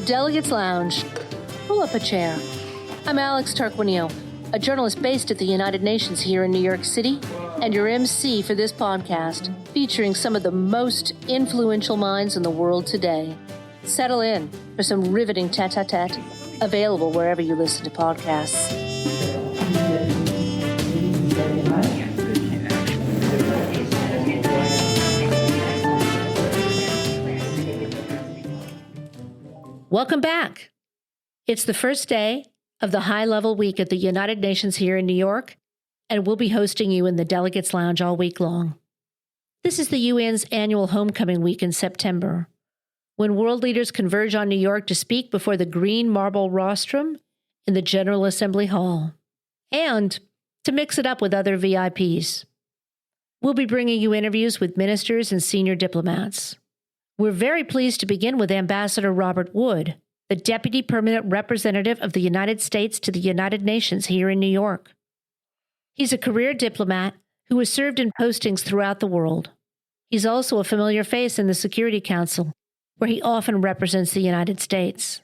Delegates Lounge. Pull up a chair. I'm Alex Tarquinio, a journalist based at the United Nations here in New York City, and your MC for this podcast, featuring some of the most influential minds in the world today. Settle in for some riveting tete-a-tete, available wherever you listen to podcasts. Welcome back. It's the first day of the high-level week at the United Nations here in New York, and we'll be hosting you in the Delegates Lounge all week long. This is the UN's annual homecoming week in September, when world leaders converge on New York to speak before the green marble rostrum in the General Assembly Hall, and to mix it up with other VIPs. We'll be bringing you interviews with ministers and senior diplomats. We're very pleased to begin with Ambassador Robert Wood, the Deputy Permanent Representative of the United States to the United Nations here in New York. He's a career diplomat who has served in postings throughout the world. He's also a familiar face in the Security Council, where he often represents the United States.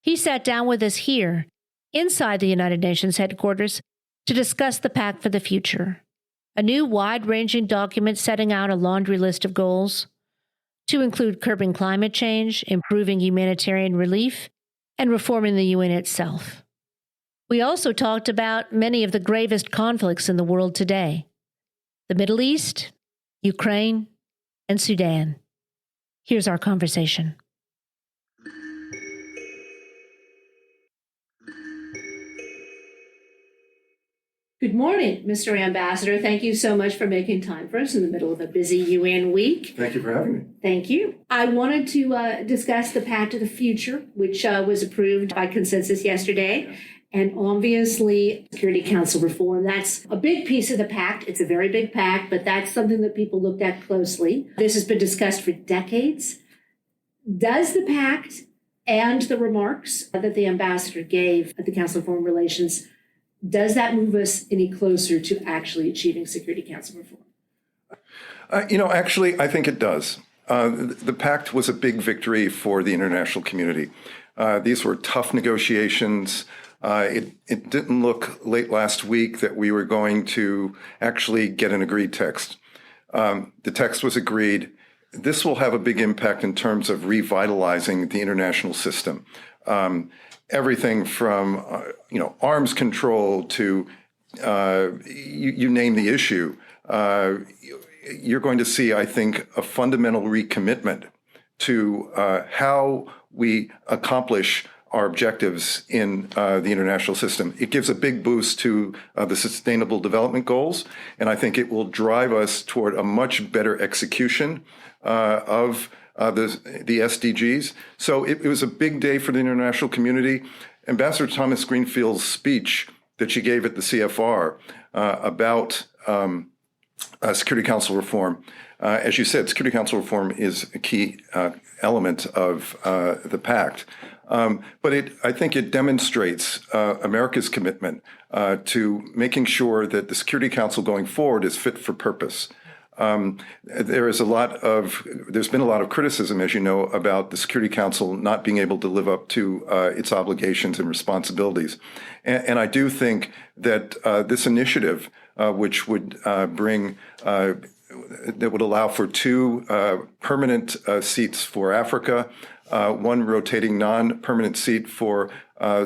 He sat down with us here, inside the United Nations headquarters, to discuss the Pact for the Future, a new wide-ranging document setting out a laundry list of goals to include curbing climate change, improving humanitarian relief, and reforming the UN itself. We also talked about many of the gravest conflicts in the world today: the Middle East, Ukraine, and Sudan. Here's our conversation. Good morning, Mr. Ambassador. Thank you so much for making time for us in the middle of a busy UN week. Thank you for having me. Thank you. I wanted to discuss the Pact of the Future, which was approved by consensus yesterday. And obviously, Security Council reform, that's a big piece of the pact. It's a very big pact, but that's something that people looked at closely. This has been discussed for decades. Does the pact and the remarks that the ambassador gave at the Council of Foreign Relations, does that move us any closer to actually achieving Security Council reform? Actually, I think it does. The pact was a big victory for the international community. These were tough negotiations. It didn't look late last week that we were going to actually get an agreed text. The text was agreed. This will have a big impact in terms of revitalizing the international system. Everything from arms control to you name the issue. You're going to see, I think, a fundamental recommitment to how we accomplish our objectives in the international system. It gives a big boost to the Sustainable Development Goals, and I think it will drive us toward a much better execution of the SDGs. So it was a big day for the international community. Ambassador Thomas Greenfield's speech that she gave at the CFR about Security Council reform, as you said, Security Council reform is a key element of the Pact. But I think it demonstrates America's commitment to making sure that the Security Council going forward is fit for purpose. There's been a lot of criticism, as you know, about the Security Council not being able to live up to its obligations and responsibilities. And I do think that this initiative, which would that would allow for 2 permanent seats for Africa, 1 rotating non-permanent seat for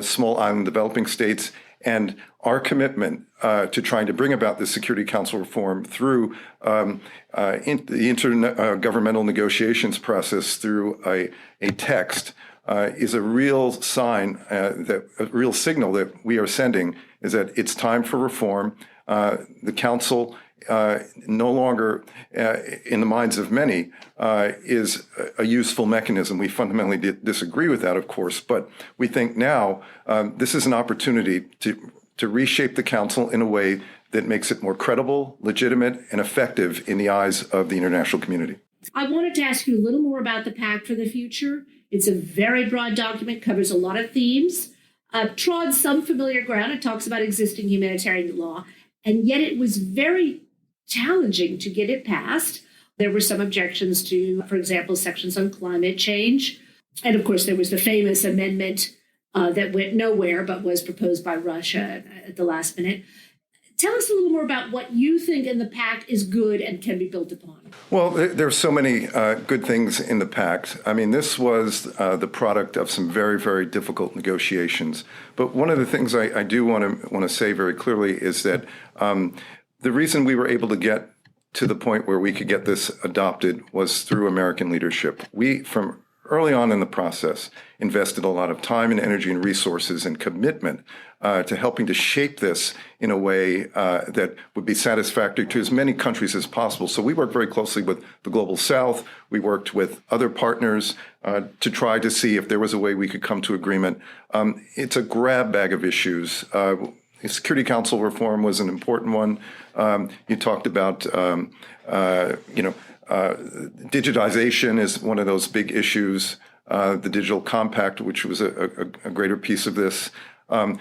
small island developing states, and our commitment to trying to bring about the Security Council reform through the intergovernmental negotiations process through a text is a real sign, a real signal that we are sending is that it's time for reform. The Council no longer, in the minds of many, is a useful mechanism. We fundamentally disagree with that, of course, but we think now this is an opportunity to reshape the Council in a way that makes it more credible, legitimate, and effective in the eyes of the international community. I wanted to ask you a little more about the Pact for the Future. It's a very broad document, covers a lot of themes, trod some familiar ground. It talks about existing humanitarian law, and yet it was very challenging to get it passed. There were some objections to, for example, sections on climate change. And of course, there was the famous amendment that went nowhere, but was proposed by Russia at the last minute. Tell us a little more about what you think in the pact is good and can be built upon. Well, there's so many good things in the pact. I mean, this was the product of some very, very difficult negotiations. But one of the things I do want to say very clearly is that the reason we were able to get to the point where we could get this adopted was through American leadership. We, from early on in the process, invested a lot of time and energy and resources and commitment to helping to shape this in a way that would be satisfactory to as many countries as possible. So we worked very closely with the Global South. We worked with other partners to try to see if there was a way we could come to agreement. It's a grab bag of issues. Security Council reform was an important one. You talked about, digitization is one of those big issues. The Digital Compact, which was a greater piece of this.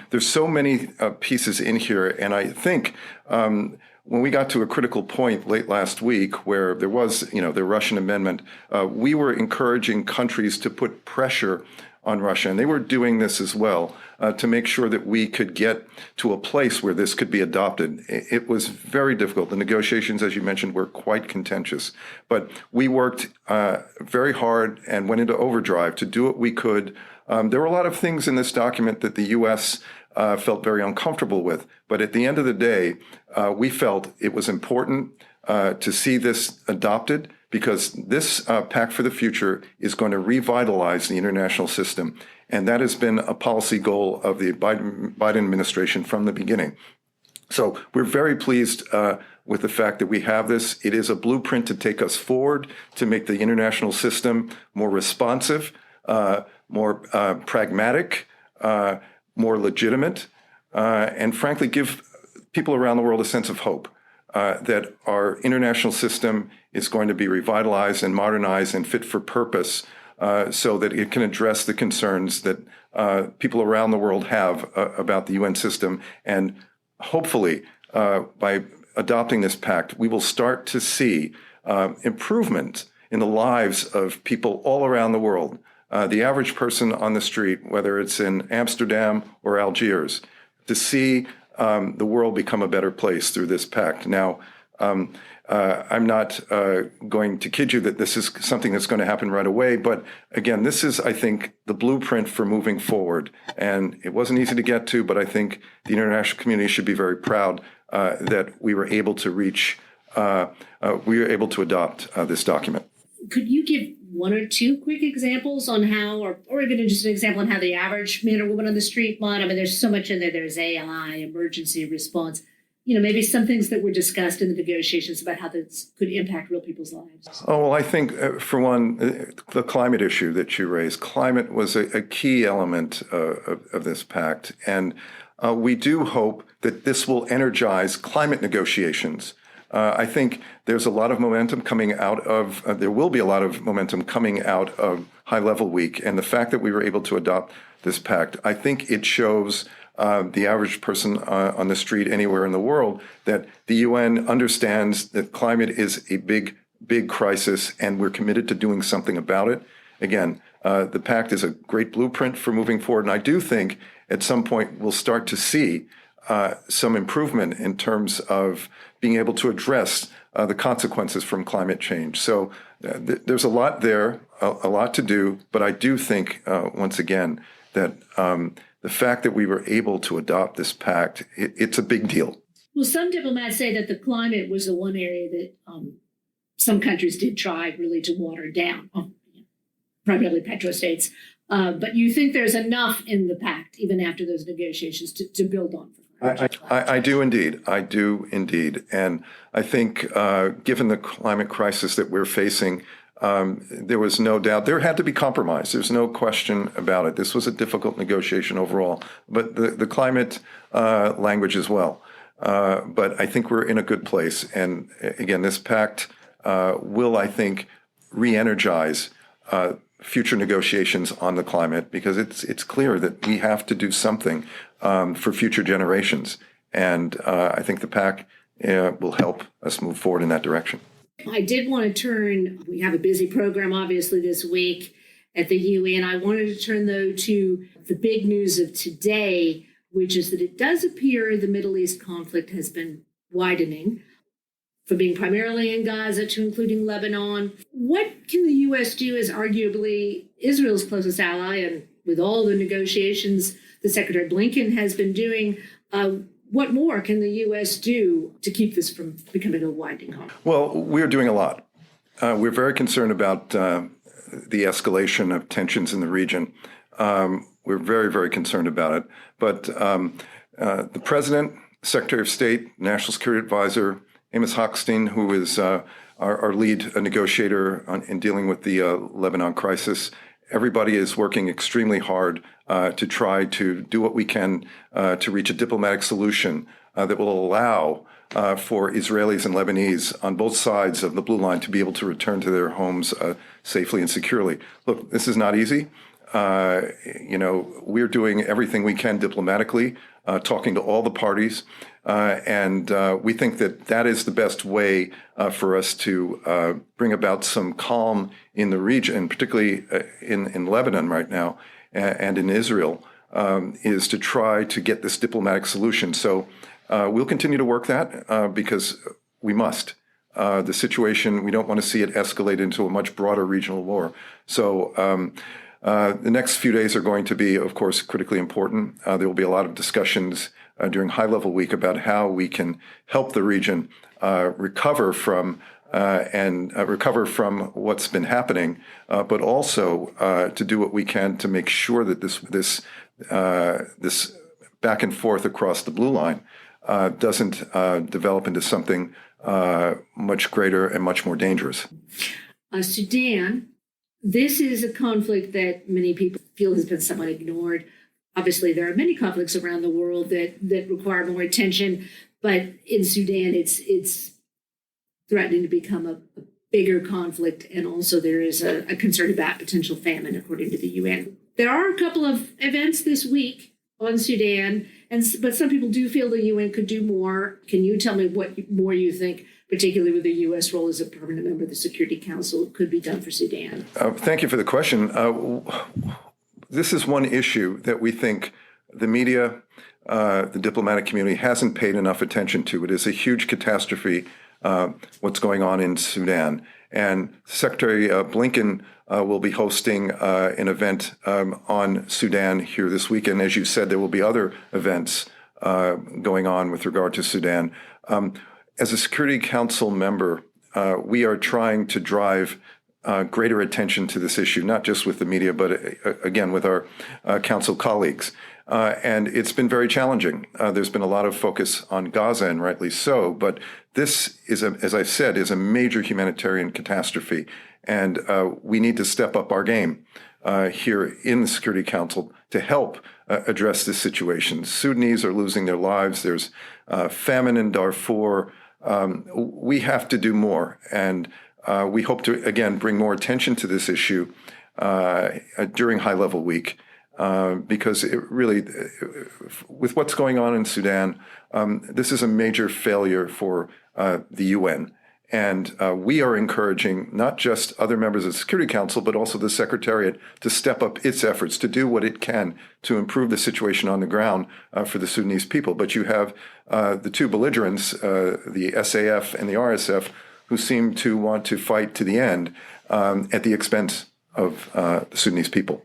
There's so many pieces in here, and I think when we got to a critical point late last week where there was, the Russian amendment, we were encouraging countries to put pressure on Russia, and they were doing this as well to make sure that we could get to a place where this could be adopted. It was very difficult. The negotiations, as you mentioned, were quite contentious, but we worked very hard and went into overdrive to do what we could. There were a lot of things in this document that the U.S. Felt very uncomfortable with, but at the end of the day, we felt it was important to see this adopted, because this Pact for the Future is going to revitalize the international system. And that has been a policy goal of the Biden administration from the beginning. So we're very pleased with the fact that we have this. It is a blueprint to take us forward, to make the international system more responsive, more pragmatic, more legitimate, and frankly, give people around the world a sense of hope. That our international system is going to be revitalized and modernized and fit for purpose so that it can address the concerns that people around the world have about the UN system. And hopefully, by adopting this pact, we will start to see improvement in the lives of people all around the world. The average person on the street, whether it's in Amsterdam or Algiers, to see the world become a better place through this pact. Now, I'm not going to kid you that this is something that's going to happen right away. But again, this is, I think, the blueprint for moving forward. And it wasn't easy to get to, but I think the international community should be very proud that we were able to adopt this document. Could you give one or two quick examples on how, or even just an example on how the average man or woman on the street might? I mean, there's so much in there. There's AI, emergency response, maybe some things that were discussed in the negotiations about how this could impact real people's lives. Oh, well, I think, for one, the climate issue that you raised, climate was a key element of this pact. And we do hope that this will energize climate negotiations. I think there's a lot of momentum coming out of, there will be a lot of momentum coming out of High Level Week. And the fact that we were able to adopt this pact, I think it shows the average person on the street anywhere in the world that the UN understands that climate is a big, big crisis, and we're committed to doing something about it. Again, the pact is a great blueprint for moving forward. And I do think at some point we'll start to see some improvement in terms of being able to address the consequences from climate change. So there's a lot there, a lot to do. But I do think, once again, that the fact that we were able to adopt this pact, it's a big deal. Well, some diplomats say that the climate was the one area that some countries did try really to water down, primarily petrostates. But you think there's enough in the pact, even after those negotiations, to build on? I do indeed. I do indeed. And I think given the climate crisis that we're facing, there was no doubt there had to be compromise. There's no question about it. This was a difficult negotiation overall, but the climate language as well. But I think we're in a good place. And again, this pact will, I think, re-energize future negotiations on the climate, because it's clear that we have to do something for future generations. And I think the pact will help us move forward in that direction. I did want to we have a busy program, obviously, this week. at the UN. I wanted to turn, though, to the big news of today, which is that it does appear the Middle East conflict has been widening from being primarily in Gaza to including Lebanon. What can the U.S. do as arguably Israel's closest ally, and with all the negotiations that Secretary Blinken has been doing, what more can the U.S. do to keep this from becoming a widening conflict? Well, we're doing a lot. We're very concerned about the escalation of tensions in the region. We're very, very concerned about it. But the President, Secretary of State, National Security Advisor, Amos Hochstein, who is our lead negotiator in dealing with the Lebanon crisis, everybody is working extremely hard to try to do what we can to reach a diplomatic solution that will allow for Israelis and Lebanese on both sides of the blue line to be able to return to their homes safely and securely. Look, this is not easy. We're doing everything we can diplomatically, talking to all the parties, and we think that that is the best way for us to bring about some calm in the region, particularly in Lebanon right now and in Israel, is to try to get this diplomatic solution. So we'll continue to work that because we must. The situation, we don't want to see it escalate into a much broader regional war. So the next few days are going to be, of course, critically important. There will be a lot of discussions during high-level week about how we can help the region recover from what's been happening, but also to do what we can to make sure that this back and forth across the blue line doesn't develop into something much greater and much more dangerous. Sudan. This is a conflict that many people feel has been somewhat ignored. Obviously, there are many conflicts around the world that require more attention, but in Sudan, it's threatening to become a bigger conflict, and also there is a concern about potential famine, according to the UN. There are a couple of events this week on Sudan, but some people do feel the UN could do more. Can you tell me what more you think, particularly with the U.S. role as a permanent member of the Security Council, could be done for Sudan? Thank you for the question. This is one issue that we think the media, the diplomatic community hasn't paid enough attention to. It is a huge catastrophe, what's going on in Sudan. And Secretary Blinken will be hosting an event on Sudan here this weekend. As you said, there will be other events going on with regard to Sudan. As a Security Council member, we are trying to drive greater attention to this issue, not just with the media, but again, with our council colleagues. And it's been very challenging. There's been a lot of focus on Gaza, and rightly so, but this is, as I said, is a major humanitarian catastrophe. And we need to step up our game here in the Security Council to help address this situation. Sudanese are losing their lives. There's famine in Darfur. We have to do more. And we hope to, again, bring more attention to this issue during high-level week, because it really, with what's going on in Sudan, this is a major failure for the UN. And we are encouraging not just other members of the Security Council, but also the Secretariat to step up its efforts to do what it can to improve the situation on the ground for the Sudanese people. But you have the two belligerents, the SAF and the RSF, who seem to want to fight to the end at the expense of the Sudanese people.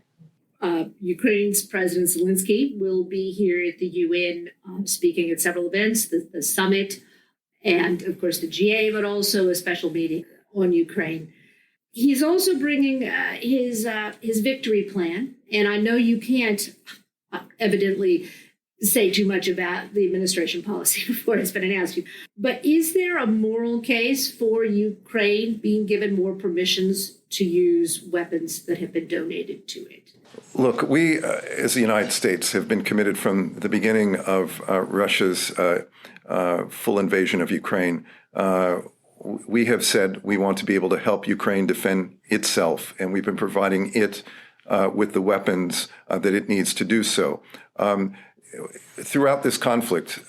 Ukraine's President Zelensky will be here at the UN speaking at several events, the summit, and of course the GA, but also a special meeting on Ukraine. He's also bringing his victory plan, and I know you can't evidently say too much about the administration policy before it's been announced. But is there a moral case for Ukraine being given more permissions to use weapons that have been donated to it? Look, we, as the United States, have been committed from the beginning of Russia's full invasion of Ukraine. We have said we want to be able to help Ukraine defend itself, and we've been providing it with the weapons that it needs to do so. Throughout this conflict,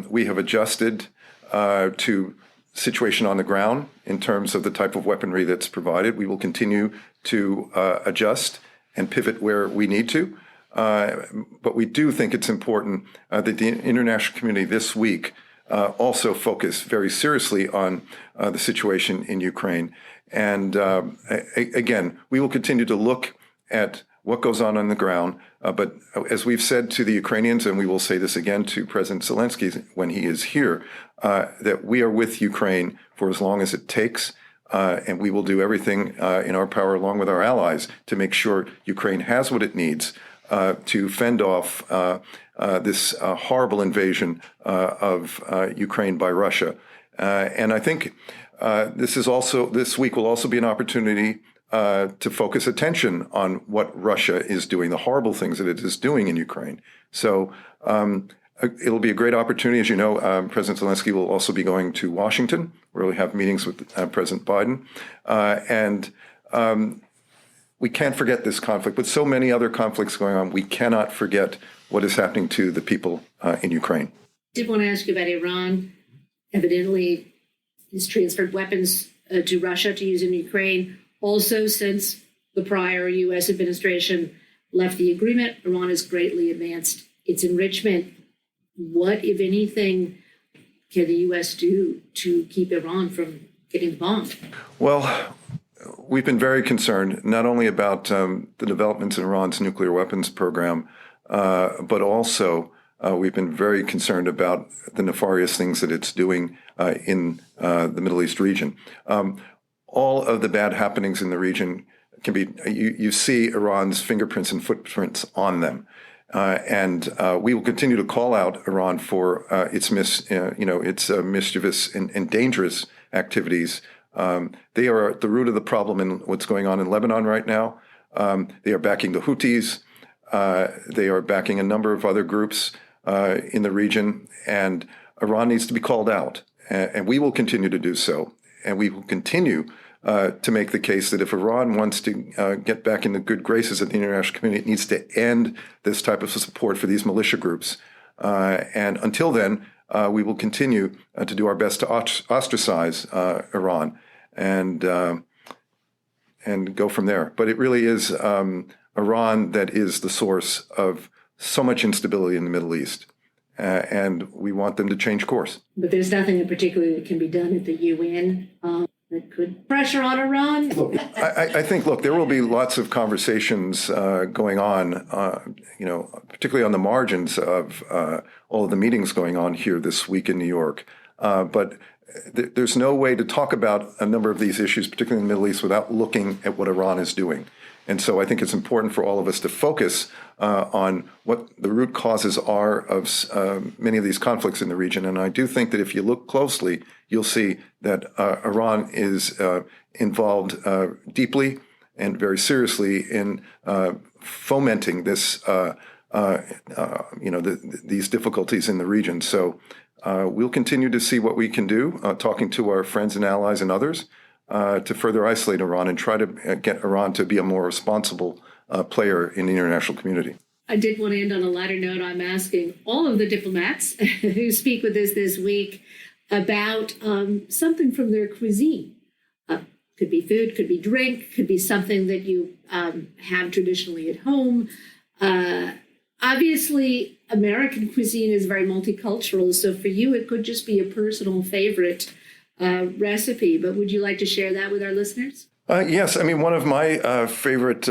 we have adjusted to situation on the ground in terms of the type of weaponry that's provided. We will continue to adjust and pivot where we need to. But we do think it's important that the international community this week also focus very seriously on the situation in Ukraine. And again, we will continue to look at what goes on the ground. But as we've said to the Ukrainians, and we will say this again to President Zelensky when he is here, that we are with Ukraine for as long as it takes. And we will do everything in our power, along with our allies, to make sure Ukraine has what it needs to fend off this horrible invasion of Ukraine by Russia. And I think this week will also be an opportunity to focus attention on what Russia is doing, the horrible things that it is doing in Ukraine. So it'll be a great opportunity. As you know, President Zelensky will also be going to Washington, where we'll have meetings with President Biden. And we can't forget this conflict. With so many other conflicts going on, we cannot forget what is happening to the people in Ukraine. I did want to ask you about Iran. Evidently, has transferred weapons to Russia to use in Ukraine. Also, since the prior U.S. administration left the agreement, Iran has greatly advanced its enrichment. What, if anything, can the U.S. do to keep Iran from getting bombed? Well, we've been very concerned not only about the developments in Iran's nuclear weapons program, but also we've been very concerned about the nefarious things that it's doing in the Middle East region. All of the bad happenings in the region can be, you see Iran's fingerprints and footprints on them. And we will continue to call out Iran for its mischievous and dangerous activities. They are at the root of the problem in what's going on in Lebanon right now. They are backing the Houthis. They are backing a number of other groups in the region. And Iran needs to be called out. And we will continue to do so. And we will continue to make the case that if Iran wants to get back in the good graces of the international community, it needs to end this type of support for these militia groups. And until then, we will continue to do our best to ostracize Iran and go from there. But it really is Iran that is the source of so much instability in the Middle East. And we want them to change course. But there's nothing in particular that can be done at the UN that could pressure on Iran? Look, I think, there will be lots of conversations going on, particularly on the margins of all of the meetings going on here this week in New York. But there's no way to talk about a number of these issues, particularly in the Middle East, without looking at what Iran is doing. And so I think it's important for all of us to focus on what the root causes are of many of these conflicts in the region. And I do think that if you look closely, you'll see that Iran is involved deeply and very seriously in fomenting this, these difficulties in the region. So we'll continue to see what we can do, talking to our friends and allies and others, to further isolate Iran and try to get Iran to be a more responsible player in the international community. I did want to end on a lighter note. I'm asking all of the diplomats who speak with us this week about something from their cuisine. Could be food, could be drink, could be something that you have traditionally at home. Obviously, American cuisine is very multicultural, so for you, it could just be a personal favorite recipe. But would you like to share that with our listeners? Yes. I mean, one of my favorite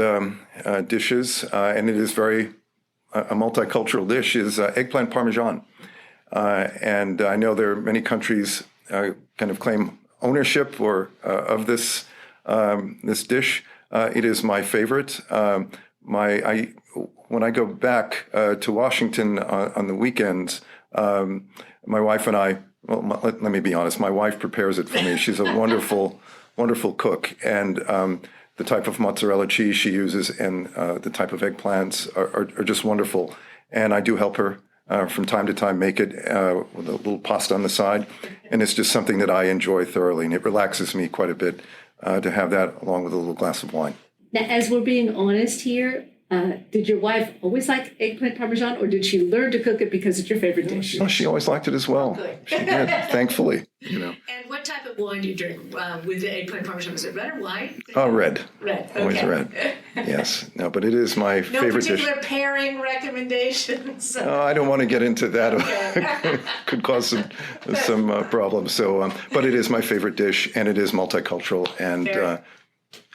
dishes, and it is a multicultural dish, is eggplant parmesan. And I know there are many countries kind of claim ownership of this dish. It is my favorite. When I go back to Washington on the weekends, my wife and I, let me be honest, my wife prepares it for me. She's a wonderful, wonderful cook. And the type of mozzarella cheese she uses and the type of eggplants are just wonderful. And I do help her from time to time make it with a little pasta on the side. And it's just something that I enjoy thoroughly. And it relaxes me quite a bit to have that along with a little glass of wine. Now, as we're being honest here, did your wife always like eggplant parmesan, or did she learn to cook it because it's your favorite dish? She always liked it as well. Oh, good. She did, thankfully. And what type of of wine do you drink with the eggplant parmesan? Is it red or white? Red. Red. Okay. Always red. Yes. No, but it is my favorite dish. No particular pairing recommendations? I don't want to get into that. Okay. Could cause some problems. So, but it is my favorite dish, and it is multicultural, and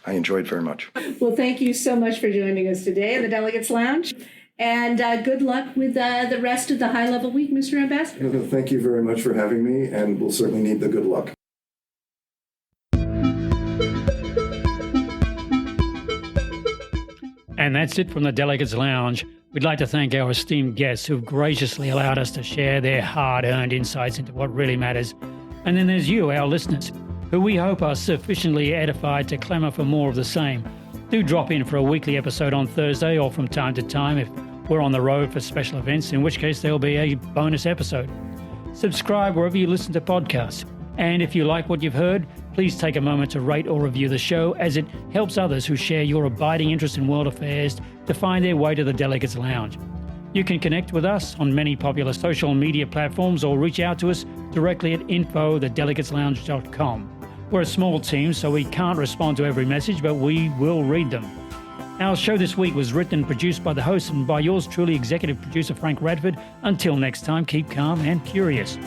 I enjoy it very much. Well, thank you so much for joining us today in the Delegates Lounge. And good luck with the rest of the high-level week, Mr. Ambassador. Thank you very much for having me, and we'll certainly need the good luck. And that's it from the Delegates Lounge. We'd like to thank our esteemed guests who've graciously allowed us to share their hard-earned insights into what really matters. And then there's you, our listeners, who we hope are sufficiently edified to clamour for more of the same. Do drop in for a weekly episode on Thursday or from time to time if we're on the road for special events, in which case there'll be a bonus episode. Subscribe wherever you listen to podcasts. And if you like what you've heard, please take a moment to rate or review the show, as it helps others who share your abiding interest in world affairs to find their way to the Delegates Lounge. You can connect with us on many popular social media platforms or reach out to us directly at info@thedelegateslounge.com. We're a small team, so we can't respond to every message, but we will read them. Our show this week was written and produced by the host and by yours truly, executive producer Frank Radford. Until next time, keep calm and curious.